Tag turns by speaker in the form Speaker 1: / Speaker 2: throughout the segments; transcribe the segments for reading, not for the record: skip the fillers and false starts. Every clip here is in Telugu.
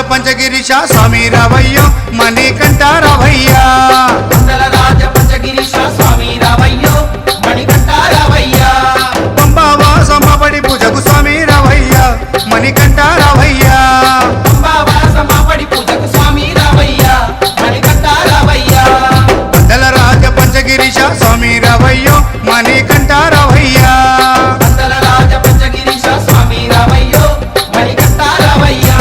Speaker 1: పంచగిరీశ స్వామి రావయ్యో మణికంఠ రావయ్యా
Speaker 2: రాజ పంచగిరీశ స్వామి రావయ్యో మణికంఠ రావయ్యా
Speaker 1: పంబావాసమబడి పూజకు స్వామి రావయ్యా మణికంఠ రావయ్యా
Speaker 2: పంబావాసమబడి పూజకు స్వామి రావయ్యా మణికంఠ రావయ్యా
Speaker 1: రాజ పంచగిరీశ స్వామి రావయ్యో మణికంఠ రావయ్యా
Speaker 2: రాజ పంచగిరీశ స్వామి రావయ్యో మణికంఠ రావయ్యా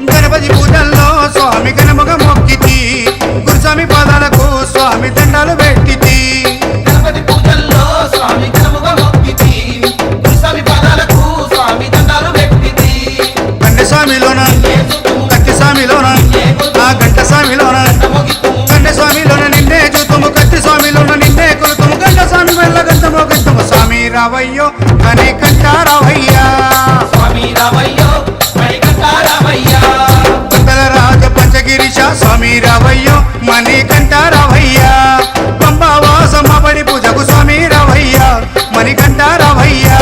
Speaker 1: గణపతి పూజల్లో స్వామి గణముగ మొక్కితి గురుస్వామి పాదాలకు స్వామి దండాలు పెట్టితి
Speaker 2: గణపతి పూజల్లో స్వామి గణముగా మొక్కితి గురుస్వామి పాదాలకు స్వామి దండాలు పెట్టితి
Speaker 1: గంట స్వామిలోన కత్తి స్వామిలోన ఆ గంట స్వామిలోన గంట స్వామిలోన నిన్నే చూతుము కత్తి స్వామిలోన నిన్నే కొలుతుము గంట స్వామి వెళ్ళ గంటము గంటము స్వామి రావయ్యో మణికంఠ రావయ్యా
Speaker 2: స్వామి రావయ్యో మణికంఠ రావయ్యా
Speaker 1: రాజ పంచగిరీశ స్వామి రావయ్యో మణికంఠ రావయ్యా పంబావాసమబడి పూజకు స్వామి రావయ్యా మణికంఠ రావయ్యా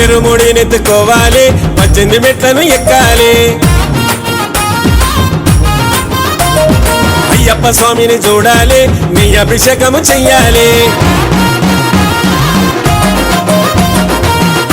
Speaker 3: ఇరుముడినెత్తుకోవాలి 18 మెట్లను ఎక్కాలి అయ్యప్ప స్వామిని చూడాలి నీ అభిషేకము చెయ్యాలి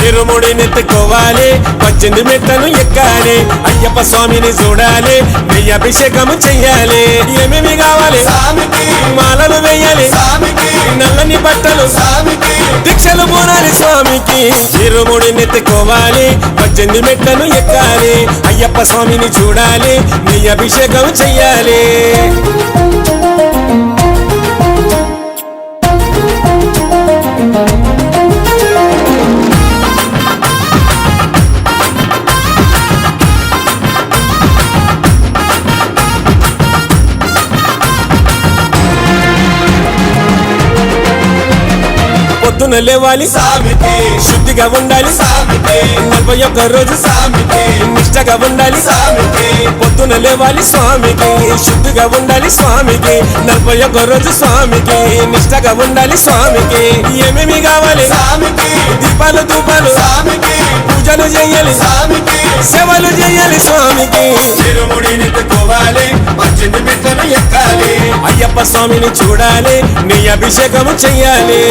Speaker 3: ఇరుముడినెత్తుకోవాలి 18 మెట్లను ఎక్కాలి అయ్యప్ప స్వామిని చూడాలి నీ అభిషేకము చెయ్యాలి ఏమేమి కావాలి
Speaker 2: స్వామికి
Speaker 3: మాలలు వేయాలి
Speaker 2: స్వామికి
Speaker 3: నల్లని బట్టలు
Speaker 2: స్వామికి
Speaker 3: దీక్షలు పూనాలి స్వామికి ఇరుముడినెత్తుకోవాలి 18 మెట్లను ఎక్కాలి అయ్యప్ప స్వామిని చూడాలి నీ అభిషేకం చెయ్యాలి పొద్దున లేవాలి
Speaker 2: స్వామికి
Speaker 3: శుద్ధిగా ఉండాలి
Speaker 2: స్వామికి
Speaker 3: 41 రోజు
Speaker 2: స్వామికి
Speaker 3: నిష్టగా ఉండాలి
Speaker 2: స్వామికి
Speaker 3: పొద్దున లేవాలి స్వామికి శుద్ధిగా ఉండాలి స్వామికి 41 రోజు స్వామికి నిష్టగా ఉండాలి స్వామికి ఏమేమి కావాలి
Speaker 2: స్వామికి
Speaker 3: దీపాలు ధూపాలు
Speaker 2: స్వామికి
Speaker 3: పూజలు చేయాలి
Speaker 2: స్వామికి
Speaker 3: సేవలు చేయాలి స్వామికి
Speaker 2: ఇరుముడినెత్తుకోవాలి 18 మెట్లను ఎక్కాలి
Speaker 3: అయ్యప్ప స్వామిని చూడాలి నీ అభిషేకము చెయ్యాలి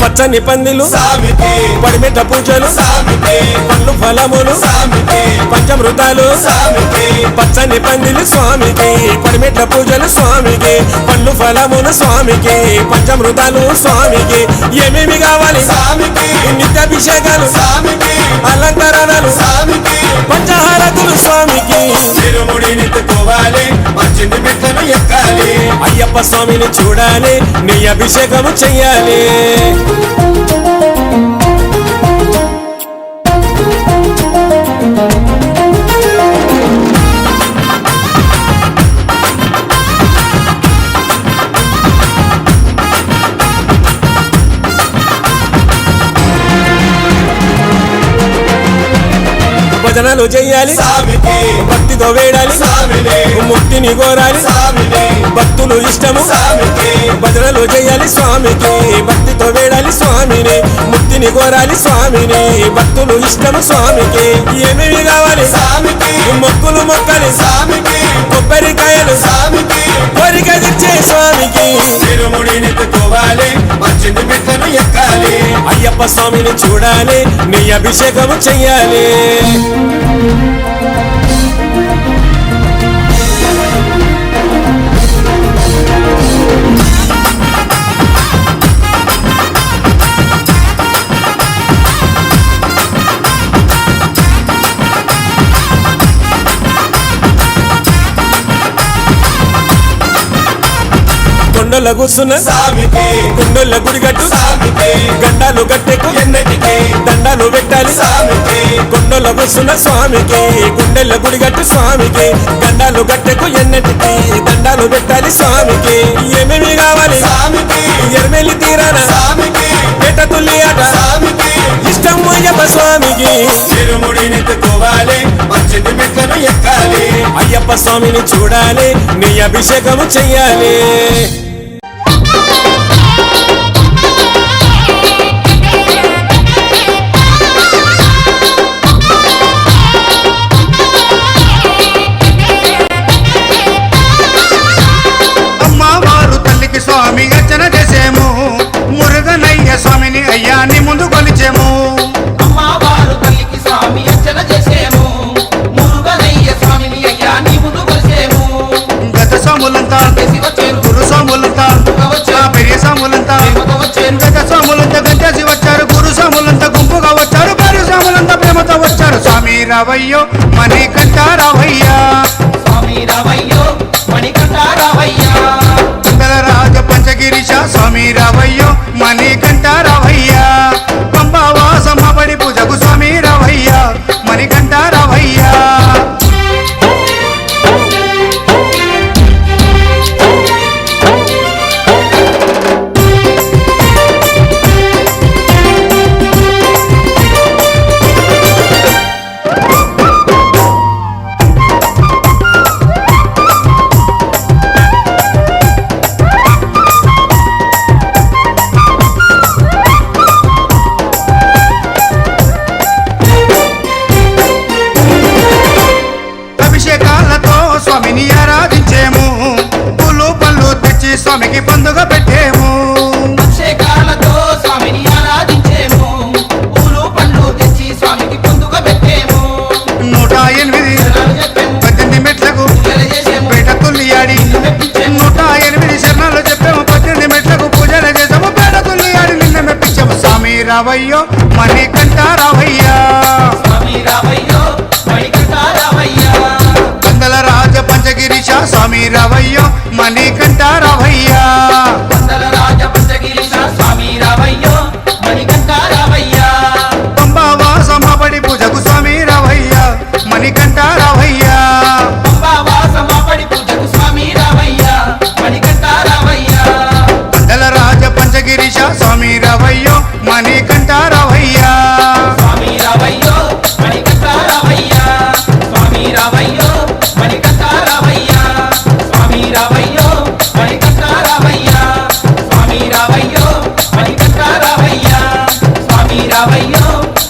Speaker 3: పచ్చని పందిలు
Speaker 2: స్వామికి
Speaker 3: పడిమెట్ట పూజలు
Speaker 2: స్వామికి
Speaker 3: పండ్లు ఫలములు
Speaker 2: స్వామికి
Speaker 3: పంచమృతాలు
Speaker 2: స్వామికి
Speaker 3: పచ్చని పందిలు స్వామికి పడిమెట్ల పూజలు స్వామికి పండ్లు ఫలములు స్వామికి పంచమృతాలు స్వామికి ఏమేమి కావాలి
Speaker 2: స్వామికి
Speaker 3: నిత్యాభిషేకాలు
Speaker 2: స్వామికి
Speaker 3: అలంకరణలు
Speaker 2: స్వామికి
Speaker 3: పంచహారతులు స్వామికి
Speaker 2: ఇరుముడినెత్తుకోవాలి 18 మెట్లను ఎక్కాలి
Speaker 3: అయ్యప్ప స్వామిని చూడాలి నీ అభిషేకము చెయ్యాలి భజనలు చెయ్యాలి
Speaker 2: స్వామికి
Speaker 3: భక్తితో వేడాలి
Speaker 2: స్వామిని
Speaker 3: ముక్తిని కోరాలి
Speaker 2: స్వామిని
Speaker 3: భక్తులు ఇష్టము
Speaker 2: స్వామికి
Speaker 3: భజనలు చేయాలి స్వామికి భక్తితో వేడాలి స్వామిని ముక్తిని కోరాలి స్వామిని భక్తులు ఇష్టము స్వామికి ఏమేమి కావాలి
Speaker 2: స్వామికి
Speaker 3: మొక్కులు మొక్కలి
Speaker 2: స్వామికి
Speaker 3: కొబ్బరికాయలు
Speaker 2: స్వామికి
Speaker 3: కోరిక తెచ్చే స్వామికి
Speaker 2: తిరుముడినెత్తుకోవాలి పద్దెనిమిది మెట్లను ఎక్కాలి
Speaker 3: అయ్యప్ప స్వామిని చూడాలి నీ అభిషేకము చెయ్యాలి కొండల కూర్చున్న
Speaker 2: స్వామికి
Speaker 3: కుండల గుడిగట్టు
Speaker 2: స్వామికి
Speaker 3: గండాలు గట్టెకు
Speaker 2: ఎన్నటికి
Speaker 3: దండాలు పెట్టాలి
Speaker 2: స్వామికి
Speaker 3: కొండల కూర్చున్న స్వామికి గుండెల గుడిగట్టు స్వామికి గండాలు గట్టెకు ఎన్నటికి దండాలు పెట్టాలి స్వామికి ఏమేమి కావాలి
Speaker 2: స్వామికి
Speaker 3: ఎర్మెల్లి తీరాన
Speaker 2: స్వామికి
Speaker 3: పేట తుల్లి ఆట
Speaker 2: స్వామికి
Speaker 3: ఇష్టం అయ్యప్ప స్వామికి
Speaker 2: తిరుముడినెత్తుకోవాలి పద్దెనిమిది మెట్లను ఎక్కాలి
Speaker 3: అయ్యప్ప స్వామిని చూడాలి నీ అభిషేకము చెయ్యాలి
Speaker 1: అమ్మవారు తల్లికి స్వామి అర్చన చేసేము మురుగనయ్య స్వామిని అయ్యాన్ని ముందు కొలిచేము
Speaker 4: అమ్మవారు తల్లికి స్వామి అర్చన చేసేము మురుగనయ్య స్వామిని అయ్యా నీ ముందు కొలిసేము
Speaker 1: గత స్వాములంతా
Speaker 4: చేసి వచ్చేరు
Speaker 1: గురు స్వాములంతా ఆ పెరియ స్వాములంతా
Speaker 4: ప్రేమతో వచ్చేరు
Speaker 1: గత స్వాములంతా గంటేసి వచ్చారు గురు స్వాములంతా గుంపుగా వచ్చారు భార్య స్వాములంతా ప్రేమతో వచ్చారు స్వామి రావయ్యో మణికంఠ రావయ్యా
Speaker 4: స్వామి రావయ్యో మణికంఠ రావయ్యా
Speaker 1: మంగళ రాజ పంచగిరీశ స్వామి రావయ్యో మణికంఠ రావయ్యా పంబావాసమ్మ బడి పూజకు స్వామి రావయ్యా మణికంఠ రావయ్యా అభిషేకాలతో స్వామిని ఆరాధించేము పూలు పళ్ళు తెచ్చి స్వామికి పండుగ పెట్టేము
Speaker 4: అభిషేకాలతో స్వామిని ఆరాధించేము పూలు పండ్లు తెచ్చి స్వామికి పొందుక పెట్టేము
Speaker 1: 108
Speaker 4: శరణాలు చెప్పేము
Speaker 1: 18 మెట్లకు
Speaker 4: పూజలు చేసేము
Speaker 1: పేట తుల్లియాడి 108 శరణాలు చెప్పాము 18 మెట్లకు పూజలు చేసాము పేట తుల్లియాడి నిన్న మెప్పించాము స్వామి రావయ్యో